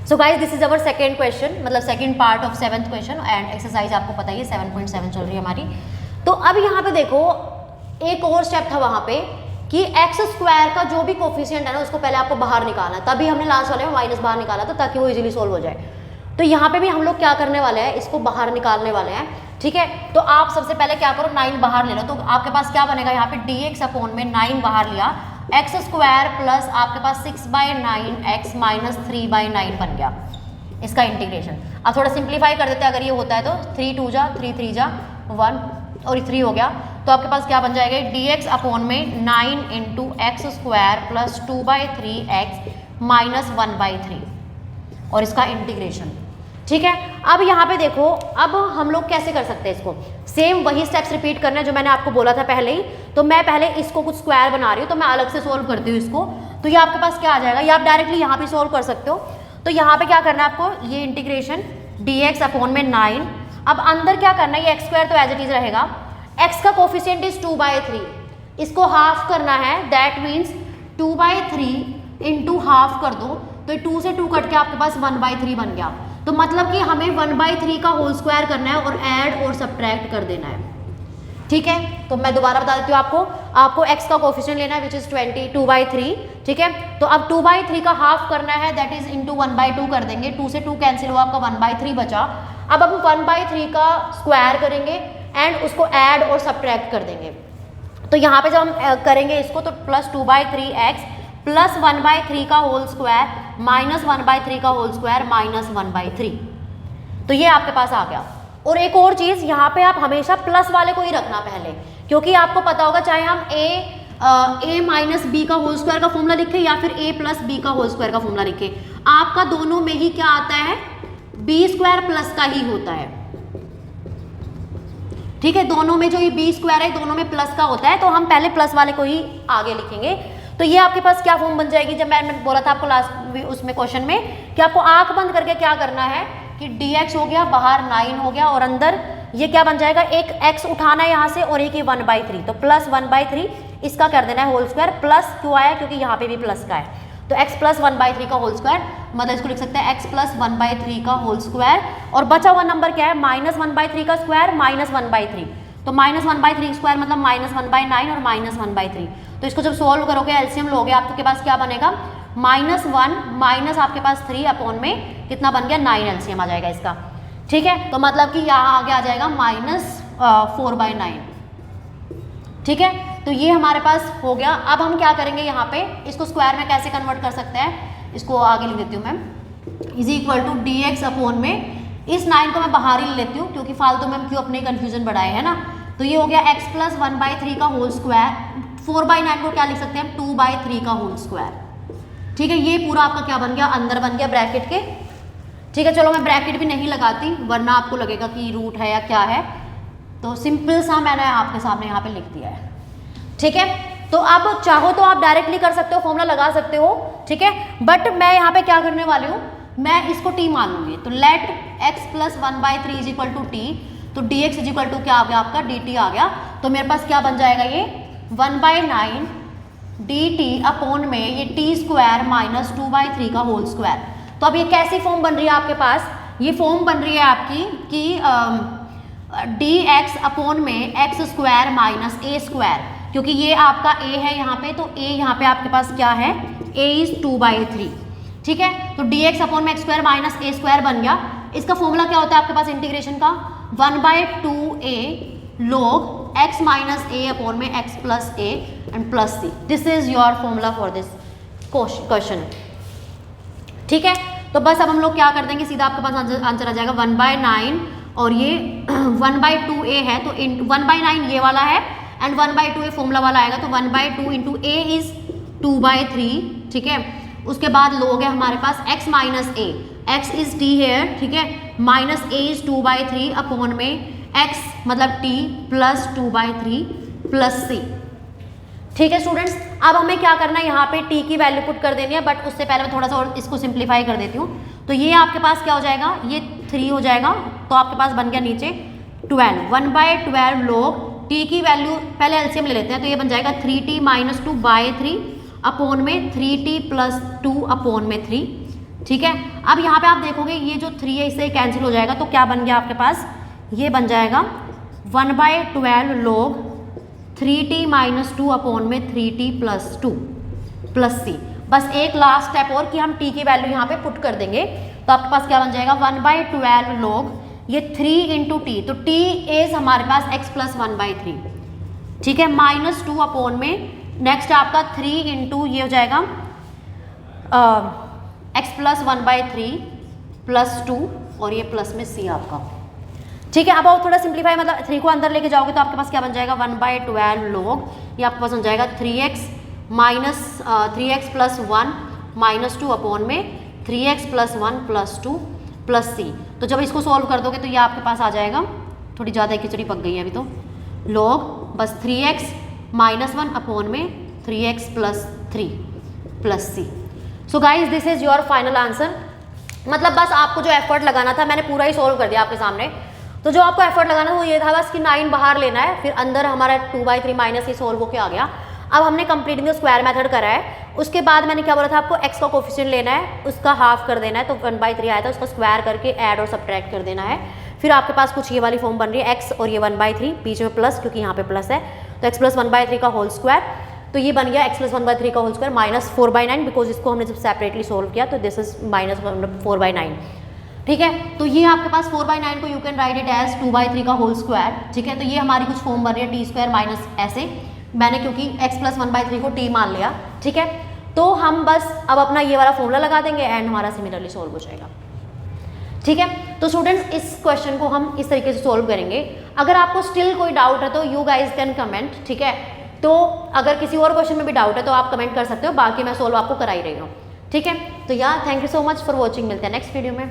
So guys this is our second question, मतलब second part of 7th question and exercise आपको पता ही है 7.7 चल रही है हमारी। तो अब यहाँ पे देखो एक और स्टेप था वहाँ पे कि एक्स स्क्वायर का जो भी कोफिशिएंट है ना उसको पहले आपको बाहर निकालना है, तभी हमने लास्ट वाले में माइनस बाहर निकाला था ताकि वो इजीली सोल्व हो जाए। तो यहाँ पे भी हम लोग क्या करने वाले हैं, इसको बाहर निकालने वाले हैं, ठीक है। तो आप सबसे पहले क्या करो, 9 बाहर ले लो, तो आपके पास क्या बनेगा यहाँ पे dx अपॉन में 9 बाहर लिया, एक्स स्क्वायर प्लस आपके पास 6/9 x माइनस 3/9 बन गया इसका इंटीग्रेशन। अब थोड़ा सिंप्लीफाई कर देते हैं, अगर ये होता है तो 3 2 जा 3 3 जा 1 और 3 हो गया, तो आपके पास क्या बन जाएगा dx अपॉन में 9 into x square plus 2/3x minus 1/3 और इसका इंटीग्रेशन, ठीक है। अब यहाँ पे देखो, अब हम लोग कैसे कर सकते हैं इसको, सेम वही स्टेप्स रिपीट करना है जो मैंने आपको बोला था पहले ही। तो मैं पहले इसको कुछ स्क्वायर बना रही हूँ, तो मैं अलग से सोल्व करती हूँ इसको, तो ये आपके पास क्या आ जाएगा, ये आप डायरेक्टली यहाँ पे सोल्व कर सकते हो। तो यहाँ पे क्या करना है आपको, ये इंटीग्रेशन dx अपॉन में 9, अब अंदर क्या करना है, ये एक्स स्क्वायर तो एज इट इज रहेगा, x का कोफिशिएंट इज 2/3, इसको हाफ करना है, दैट मीन्स 2/3 इंटू हाफ कर दो, तो 2 से 2 कट के आपके पास 1/3 बन गया। तो मतलब कि हमें 1/3 का होल स्क्वायर करना है और ऐड और सब्ट्रैक्ट कर देना है, ठीक है। तो मैं दोबारा बता देती हूँ आपको x का कोफिशिएंट लेना है विच इज 22/3, ठीक है। तो अब 2/3 का हाफ करना है, दैट इज इंटू 1/2 कर देंगे, 2 से 2 कैंसिल हुआ, आपका 1/3 बचा। अब हम 1/3 का स्क्वायर करेंगे एंड उसको ऐड और सब्ट्रैक्ट कर देंगे। तो यहाँ पे जब हम करेंगे इसको, तो प्लस 2/3x प्लस 1/3 का होल स्क्वायर माइनस 1/3 का होल स्क्वायर माइनस 1/3, तो ये आपके पास आ गया। और एक और चीज़, यहाँ पे आप हमेशा प्लस वाले को ही रखना पहले, क्योंकि आपको पता होगा चाहे हम a माइनस बी का होल स्क्वायर का फॉर्मूला लिखें या फिर a प्लस बी का होल स्क्वायर का फॉर्मूला लिखें, आपका दोनों में ही क्या आता है, बी स्क्वायर प्लस का ही होता है, ठीक है। दोनों में जो ये बी स्क्वायर है दोनों में प्लस का होता है, तो हम पहले प्लस वाले को ही आगे लिखेंगे। तो ये आपके पास क्या फॉर्म बन जाएगी, जब मैंने बोला था आपको लास्ट उसमें क्वेश्चन में कि आपको आंख बंद करके क्या करना है कि dx हो गया, बाहर 9 हो गया और अंदर ये क्या बन जाएगा, एक x उठाना है यहाँ से और एक 1/3, तो प्लस 1/3 इसका कर देना है होल स्क्वायर। प्लस क्यों आया, क्योंकि यहाँ पे भी प्लस का है, तो x प्लस 1/3 का होल स्क्वायर, मतलब इसको लिख सकते हैं x प्लस 1/3 का होल स्क्वायर, और बचा हुआ नंबर क्या है, माइनस 1/3 का स्क्वायर माइनस 1/3, तो माइनस 1/3 स्क्वायर मतलब माइनस 1/9 और माइनस 1/3। तो इसको जब सोल्व करोगे, एलसीएम लोगे, आपके पास क्या बनेगा, -1 माइनस आपके पास 3 अपॉन में कितना बन गया, 9 एलसीएम आ जाएगा इसका, ठीक है। तो मतलब कि यहाँ आगे आ जाएगा -4/9, ठीक है। तो ये हमारे पास हो गया। अब हम क्या करेंगे, यहाँ पे इसको स्क्वायर में कैसे कन्वर्ट कर सकते हैं, इसको आगे लिख देती हूँ मैं, is equal to dx upon में, इस 9 को मैं बाहर ही लेती हूँ क्योंकि फालतू में हम क्यों अपने कन्फ्यूजन बढ़ाए, है ना। तो ये हो गया x प्लस 1/3 का होल स्क्वायर, 4/9 को क्या लिख सकते हैं, 2/3 का होल स्क्वायर, ठीक है। ये पूरा आपका क्या बन गया, अंदर बन गया ब्रैकेट के, ठीक है। चलो मैं ब्रैकेट भी नहीं लगाती वरना आपको लगेगा कि रूट है या क्या है, तो सिंपल सा मैंने आपके सामने यहाँ पे लिख दिया है, ठीक है। तो अब चाहो तो आप डायरेक्टली कर सकते हो, फॉर्मूला लगा सकते हो, ठीक है। बट मैं यहाँ पे क्या करने वाली हूँ, मैं इसको t मान लूंगी, तो let x plus 1/3 is equal to t, तो dx इज इक्वल टू क्या आ गया आपका, dt आ गया। तो मेरे पास क्या बन जाएगा, ये 1/9 dt अपॉन में ये t स्क्वायर माइनस 2/3 का होल स्क्वायर। तो अब ये कैसी फॉर्म बन रही है आपके पास, ये फॉर्म बन रही है आपकी कि dx अपॉन में x square minus a square, क्योंकि ये आपका a है यहाँ पे, तो a यहाँ पे आपके पास क्या है, a इज 2/3, ठीक है। तो dx अपॉन में x square minus a square बन गया। इसका फॉर्मूला क्या होता है आपके पास इंटीग्रेशन का, 1/2a log x minus a upon में x plus a and plus c, this is your formula for this question, ठीक है। तो बस अब हम लोग क्या कर देंगे, सीधा आपके पास आंसर आ जाएगा 1/9 और ये 1/2a है, तो 1/9 ये वाला है एंड 1/2 फॉर्मूला वाला आएगा, तो 1/2 इंटू a इज 2/3, ठीक है। उसके बाद लोग है हमारे पास x minus a, x is t here, ठीक है, माइनस a इज 2/3 अपॉन में x मतलब t प्लस 2/3 प्लस c, ठीक है स्टूडेंट्स। अब हमें क्या करना है, यहाँ पे t की वैल्यू पुट कर देनी है, बट उससे पहले मैं थोड़ा सा और इसको सिंप्लीफाई कर देती हूँ। तो ये आपके पास क्या हो जाएगा, ये 3 हो जाएगा, तो आपके पास बन गया नीचे 12, 1/12 लोग t की वैल्यू पहले एलसीएम ले लेते हैं, तो ये बन जाएगा 3t माइनस 2/3 अपॉन में 3t प्लस 2 अपॉन में 3 ठीक है। अब यहाँ पे आप देखोगे ये जो 3 है इससे कैंसिल हो जाएगा, तो क्या बन गया आपके पास, ये बन जाएगा 1/12 log 3t - 2 अपॉन में 3t + 2 + c। बस एक लास्ट स्टेप और कि हम t की वैल्यू यहाँ पे पुट कर देंगे, तो आपके पास क्या बन जाएगा 1/12 log ये 3 × t, तो t इज हमारे पास x + 1/3, ठीक है, -2 अपॉन में नेक्स्ट आपका 3 × ये हो जाएगा x + 1/3 + 2 और ये प्लस में c आपका, ठीक है। अब आप थोड़ा सिंप्लीफाई, मतलब 3 को अंदर लेके जाओगे तो आपके पास क्या बन जाएगा 1/12 log ये आपके पास बन जाएगा 3x + 1 - 2 अपॉन में 3x + 1 + 2 + c। तो जब इसको सॉल्व कर दोगे तो ये आपके पास आ जाएगा, थोड़ी ज़्यादा खिचड़ी पक गई है अभी तो, log बस 3x - 1 अपॉन में 3x + 3 + c। So guys this is your final answer. मतलब बस आपको जो एफर्ट लगाना था मैंने पूरा ही सोल्व कर दिया आपके सामने। तो जो आपको एफर्ट लगाना था वो ये था बस कि 9 बाहर लेना है, फिर अंदर हमारा 2/3 माइनस ये सोल्व होके आ गया। अब हमने कंप्लीटिंग द स्क्वायर मेथड करा है, उसके बाद मैंने क्या बोला था आपको, x का कोफिशिएंट लेना है, उसका हाफ कर देना है, तो 1/3 आया था, उसका स्क्वायर करके ऐड और सब्ट्रैक्ट कर देना है। फिर आपके पास कुछ ये वाली फॉर्म बन रही है x और ये 1/3, बीच में प्लस क्योंकि यहाँ पे प्लस है, तो x + 1/3 का होल स्क्वायर, तो ये बन गया x + 1/3 का होल स्क्वायर -4/9, बिकॉज इसको हमने जब सेपरेटली सोल्व किया तो दिस इज -4/9, ठीक है। तो ये आपके पास 4/9 को you can write it as 2/3 का होल स्क्वायर, ठीक है। तो ये हमारी कुछ फॉर्म बन रही है t² माइनस ऐसे, मैंने क्योंकि x + 1/3 को t मान लिया, ठीक है। तो हम बस अब अपना ये वाला फॉर्मूला लगा देंगे एंड हमारा सिमिलरली सोल्व हो जाएगा, ठीक है। तो स्टूडेंट्स इस क्वेश्चन को हम इस तरीके से सोल्व करेंगे। अगर आपको स्टिल कोई डाउट है तो यू गाइज कैन कमेंट, ठीक है। तो अगर किसी और क्वेश्चन में भी डाउट है तो आप कमेंट कर सकते हो, बाकी मैं सोल्व आपको करा ही रही हूँ, ठीक है। तो यार thank you so much for watching, मिलते हैं नेक्स्ट वीडियो में।